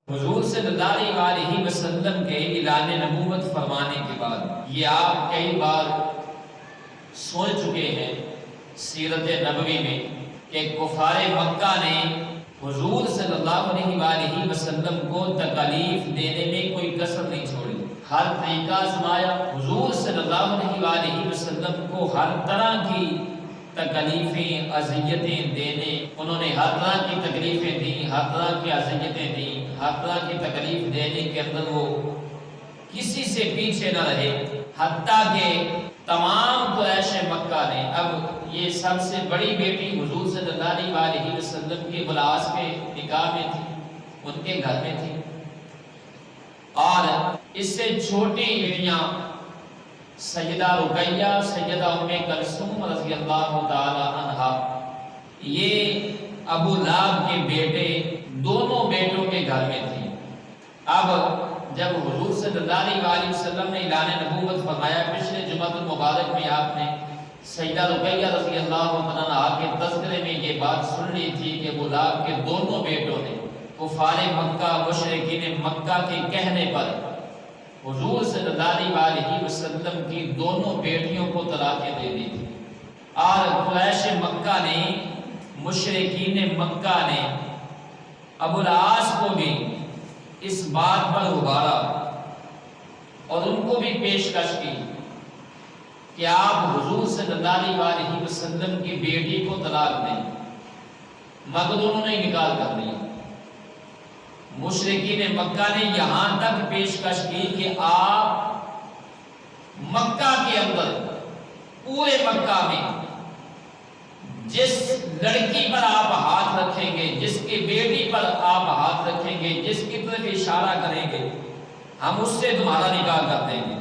حضور صلی اللہ علیہ وسلم کے اعلان نبوت فرمانے کے بعد یہ آپ کئی بار سن چکے ہیں سیرت نبوی میں کہ کفار مکہ نے حضور صلی اللہ علیہ وسلم کو تکلیف دینے میں کوئی کسر نہیں چھوڑی، ہر طریقہ آزمایا، حضور صلی اللہ علیہ وسلم کو ہر طرح کی تکلیفیں اذیتیں دینے، انہوں نے ہر طرح کی تکلیفیں دیں، ہر طرح کی اذیتیں دیں، ہر طرح کی تکلیف دینے کے اندر وہ کسی سے پیچھے نہ رہے، حتیٰ کہ تمام قریش مکہ نے، اب یہ سب سے بڑی بیٹی حضور صلی اللہ علیہ وسلم کے غلاس کے نکاح میں تھی، ان کے گھر میں تھی، اور اس سے چھوٹی بیٹیاں سیدہ رقیہ، سیدہ ام کلثوم رضی اللہ تعالی عنہا، یہ ابو لہب کے بیٹے دونوں بیٹوں کے گھر میں تھی۔ اب جب حضور صلی اللہ علیہ وسلم نے اعلان نبوت فرمایا، پچھلے جمعہ المبارک میں آپ نے سیدہ رقیہ رضی اللہ عنہا کے تذکرے میں یہ بات سن لی تھی کہ ابو لہب کے دونوں بیٹوں نے کفار مکہ، مشرکین مکہ کے کہنے پر حضور صلی اللہ علیہ وسلم کی دونوں بیٹیوں کو طلاقیں دے دی تھی، اور قریش مکہ نے، مشرکین مکہ نے ابو العاص کو بھی اس بات پر ابھارا اور ان کو بھی پیشکش کی کہ آپ حضور صلی اللہ علیہ وسلم کی بیٹی کو طلاق دیں، مگر انہوں نے انکار کر دیا۔ مشرکین مکہ نے یہاں تک پیشکش کی کہ آپ مکہ کے اندر، پورے مکہ میں جس لڑکی پر آپ ہاتھ رکھیں گے، جس کی بیٹی پر آپ ہاتھ رکھیں گے، جس کی طرف اشارہ کریں گے، ہم اس سے تمہارا نکاح کر دیں گے،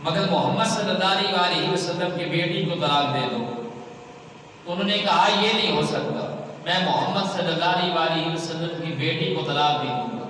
مگر محمد صلی اللہ علیہ وسلم کی بیٹی کو طلاق دے دو۔ تو انہوں نے کہا یہ نہیں ہو سکتا، میں محمد صلی اللہ علیہ وسلم کی بیٹی کو طلاق دے دوں گا۔